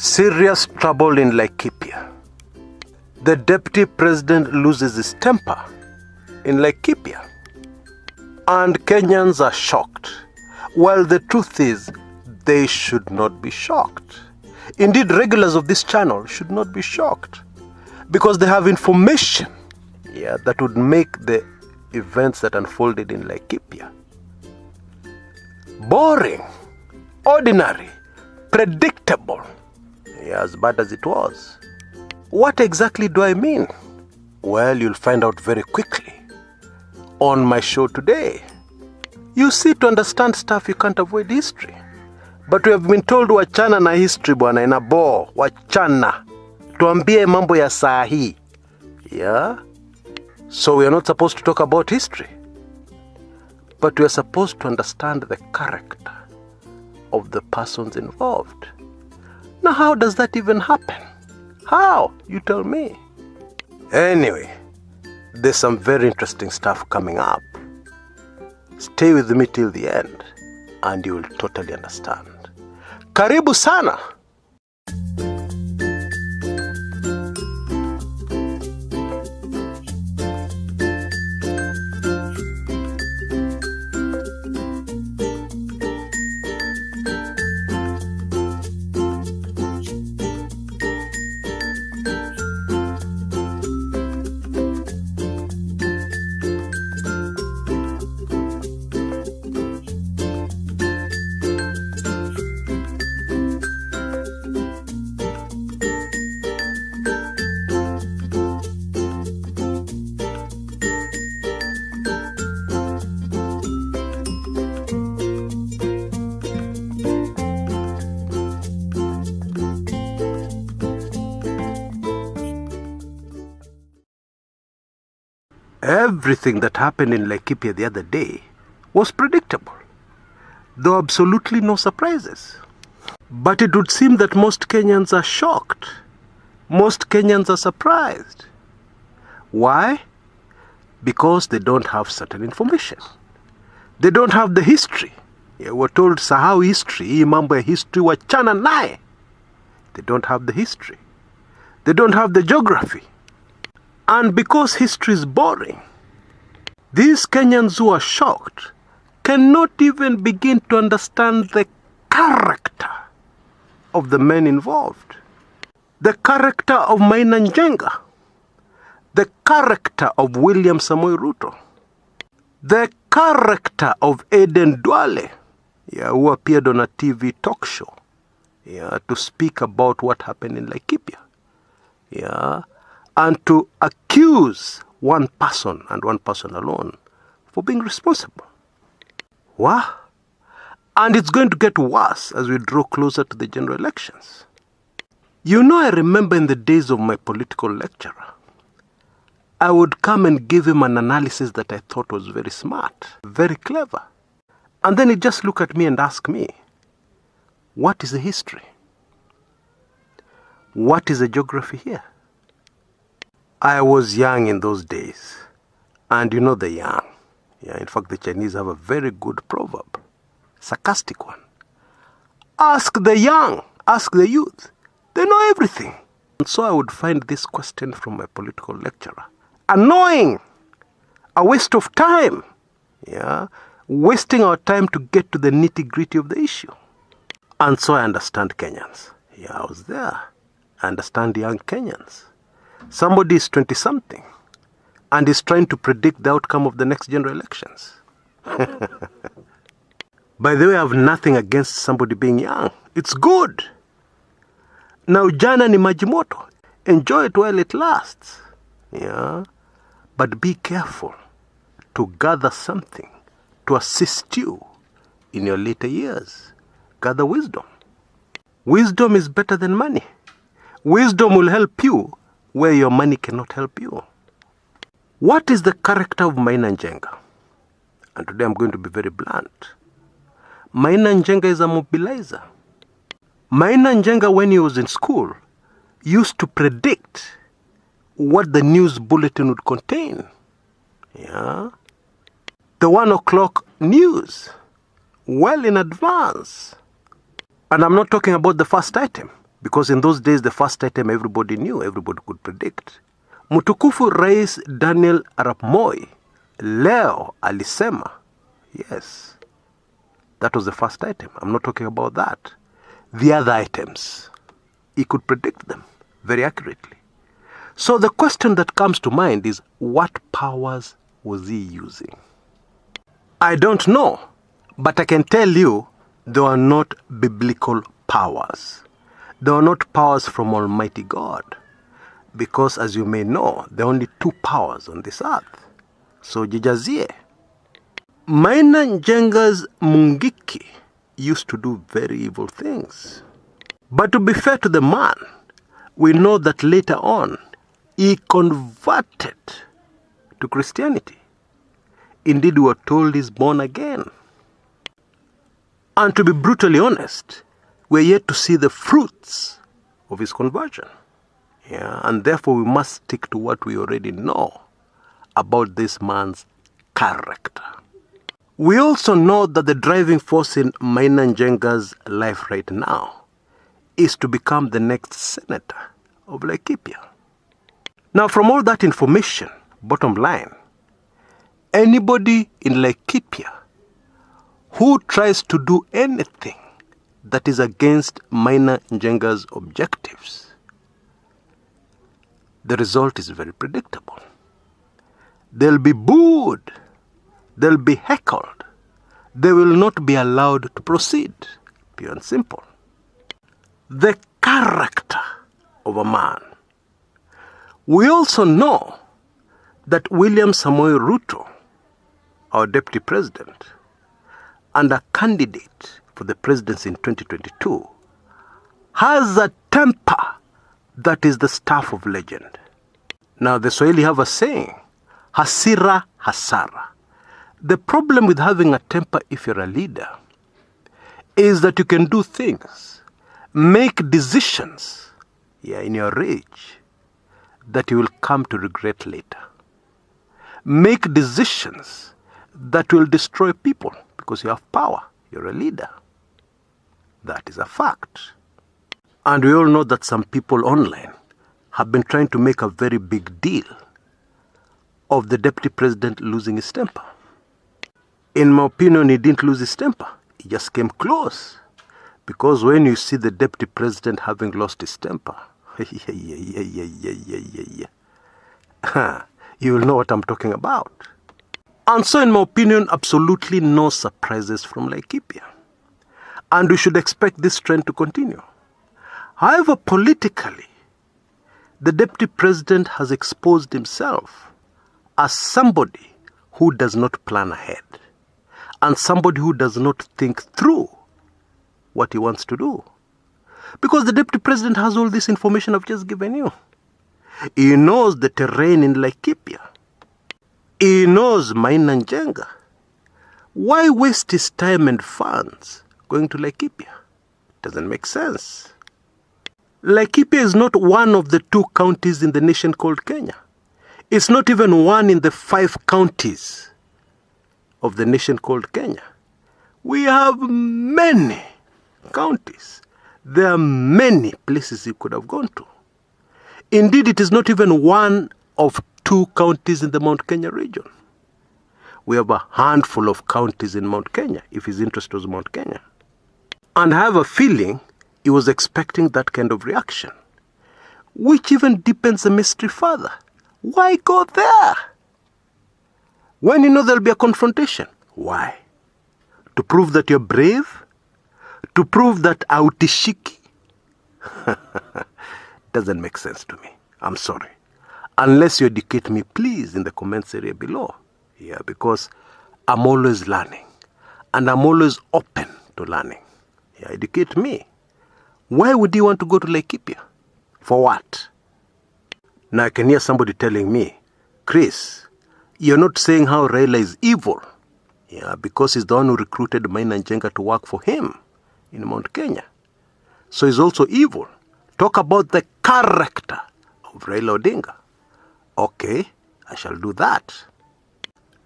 Serious trouble in Laikipia. The deputy president loses his temper in Laikipia. And Kenyans are shocked. Well, the truth is, they should not be shocked. Indeed, regulars of this channel should not be shocked. Because they have information that would make the events that unfolded in Laikipia boring, ordinary, predictable, as bad as it was. What exactly do I mean? Well, you'll find out very quickly on my show today. You see, to understand stuff, you can't avoid history. But we have been told wachana na history bwana, ina bore, wachana. Tuambie mambo ya saa hii. So we are not supposed to talk about history. But we are supposed to understand the character of the persons involved. Now, how does that even happen? How? You tell me. Anyway, there's some very interesting stuff coming up. Stay with me till the end, and you will totally understand. Karibu sana! Everything that happened in Laikipia the other day was predictable. There were absolutely no surprises. But it would seem that most Kenyans are shocked. Most Kenyans are surprised. Why? Because they don't have certain information. They don't have the history. We're told sahau history, hii mambo ya history wachana nae. They don't have the history. They don't have the geography. And because history is boring, these Kenyans who are shocked cannot even begin to understand the character of the men involved. The character of Maina Njenga. The character of William Samoei Ruto. The character of Eden Duale, who appeared on a TV talk show to speak about what happened in Laikipia. And to accuse one person and one person alone for being responsible. Wow. And it's going to get worse as we draw closer to the general elections. You know, I remember in the days of my political lecturer, I would come and give him an analysis that I thought was very smart, very clever. And then he'd just look at me and ask me, what is the history? What is the geography here? I was young in those days, and you know the young. In fact, the Chinese have a very good proverb, sarcastic one. Ask the young, ask the youth. They know everything. And so I would find this question from my political lecturer annoying, a waste of time, wasting our time to get to the nitty-gritty of the issue. And so I understand Kenyans. I was there. I understand young Kenyans. Somebody is 20-something and is trying to predict the outcome of the next general elections. By the way, I have nothing against somebody being young. It's good. Now, jana ni maji moto. Enjoy it while it lasts. But be careful to gather something to assist you in your later years. Gather wisdom. Wisdom is better than money. Wisdom will help you where your money cannot help you. What is the character of Maina Njenga? And today I'm going to be very blunt. Maina Njenga is a mobilizer. Maina Njenga, when he was in school, used to predict what the news bulletin would contain. The 1 o'clock news, well in advance. And I'm not talking about the first item. Because in those days, the first item everybody knew, everybody could predict. Mtukufu Rais Daniel Arap Moi leo alisema, yes, that was the first item. I'm not talking about that. The other items, he could predict them very accurately. So the question that comes to mind is, what powers was he using? I don't know, but I can tell you they are not biblical powers. They are not powers from Almighty God. Because as you may know, there are only two powers on this earth. So jijazie. Maina Njenga's Mungiki used to do very evil things. But to be fair to the man, we know that later on, he converted to Christianity. Indeed, we were told he's born again. And to be brutally honest, we're yet to see the fruits of his conversion. Yeah, and therefore we must stick to what we already know about this man's character. We also know that the driving force in Maina Njenga's life right now is to become the next senator of Laikipia. Now, from all that information, bottom line, anybody in Laikipia who tries to do anything that is against Maina Njenga's objectives, the result is very predictable. They'll be booed. They'll be heckled. They will not be allowed to proceed. Pure and simple. The character of a man. We also know that William Samoei Ruto, our deputy president, and a candidate for the presidency in 2022, has a temper that is the stuff of legend. Now, the Swahili have a saying, hasira hasara. The problem with having a temper if you're a leader is that you can do things, make decisions, in your rage, that you will come to regret later. Make decisions that will destroy people because you have power. You're a leader. That is a fact. And we all know that some people online have been trying to make a very big deal of the deputy president losing his temper. In my opinion, he didn't lose his temper. He just came close. Because when you see the deputy president having lost his temper, you will know what I'm talking about. And so, in my opinion, absolutely no surprises from Laikipia. And we should expect this trend to continue. However, politically, the deputy president has exposed himself as somebody who does not plan ahead and somebody who does not think through what he wants to do. Because the deputy president has all this information I've just given you. He knows the terrain in Laikipia. He knows Maina Njenga. Why waste his time and funds going to Laikipia? Doesn't make sense. Laikipia is not one of the 2 counties in the nation called Kenya. It's not even one in the 5 counties of the nation called Kenya. We have many counties. There are many places you could have gone to. Indeed, it is not even one of 2 counties in the Mount Kenya region. We have a handful of counties in Mount Kenya, if his interest was Mount Kenya. And I have a feeling he was expecting that kind of reaction, which even deepens the mystery further. Why go there? When you know there'll be a confrontation. Why? To prove that you're brave? To prove that autishiki? Doesn't make sense to me. I'm sorry. Unless you educate me, please, in the comments area below. Yeah, because I'm always learning. And I'm always open to learning. Yeah, educate me. Why would you want to go to Laikipia? For what? Now I can hear somebody telling me, Chris, you're not saying how Raila is evil. Yeah, because he's the one who recruited Maina Njenga to work for him in Mount Kenya. So he's also evil. Talk about the character of Raila Odinga. Okay, I shall do that.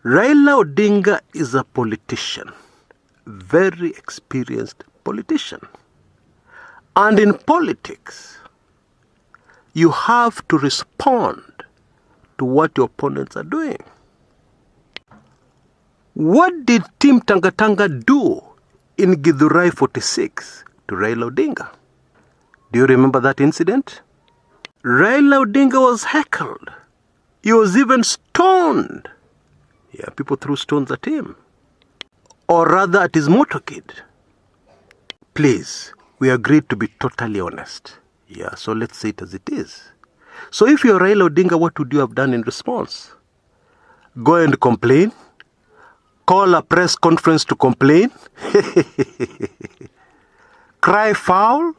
Raila Odinga is a politician. Very experienced politician. And in politics, you have to respond to what your opponents are doing. What did Team Tangatanga do in Githurai 46 to Raila Odinga? Do you remember that incident? Raila Odinga was heckled. He was even stoned. Yeah, people threw stones at him. Or rather at his motorcade. Please, we agreed to be totally honest. Yeah, so let's say it as it is. So if you're Raila Odinga, what would you have done in response? Go and complain? Call a press conference to complain? Cry foul?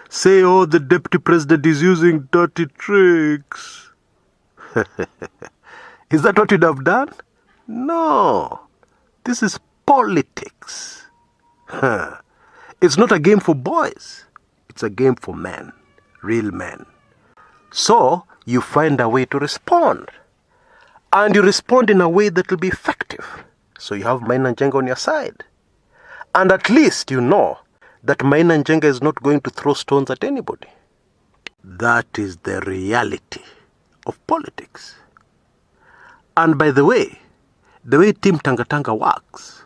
Say, oh, the deputy president is using dirty tricks. Is that what you'd have done? No. This is politics. It's not a game for boys. It's a game for men. Real men. So, you find a way to respond. And you respond in a way that will be effective. So you have Maina Njenga on your side. And at least you know that Maina Njenga is not going to throw stones at anybody. That is the reality of politics. And by the way Team Tangatanga works,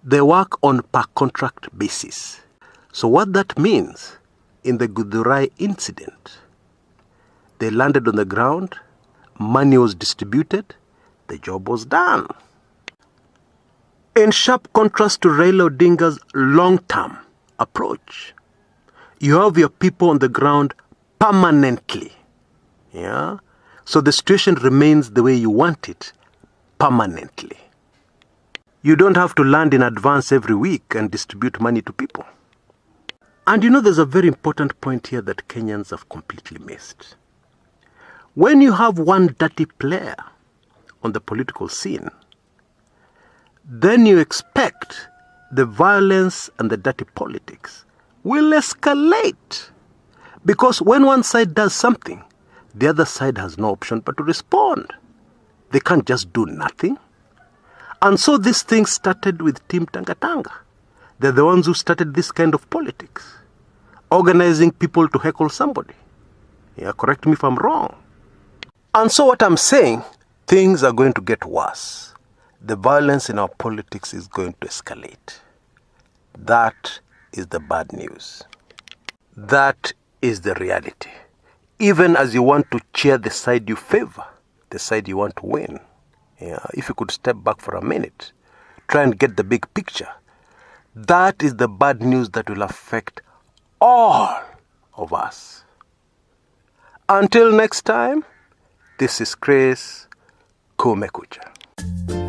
they work on per contract basis. So what that means, in the Githurai incident, they landed on the ground, money was distributed, the job was done. In sharp contrast to Raila Odinga's long-term approach, you have your people on the ground permanently. Yeah? So the situation remains the way you want it, permanently. You don't have to land in advance every week and distribute money to people. And you know, there's a very important point here that Kenyans have completely missed. When you have one dirty player on the political scene, then you expect the violence and the dirty politics will escalate. Because when one side does something, the other side has no option but to respond. They can't just do nothing. And so this thing started with Team Tangatanga. They're the ones who started this kind of politics. Organizing people to heckle somebody. Yeah, correct me if I'm wrong. And so what I'm saying, things are going to get worse. The violence in our politics is going to escalate. That is the bad news. That is the reality. Even as you want to cheer the side you favor, the side you want to win, if you could step back for a minute, try and get the big picture. That is the bad news that will affect all of us. Until next time, this is Chris Kumekucha.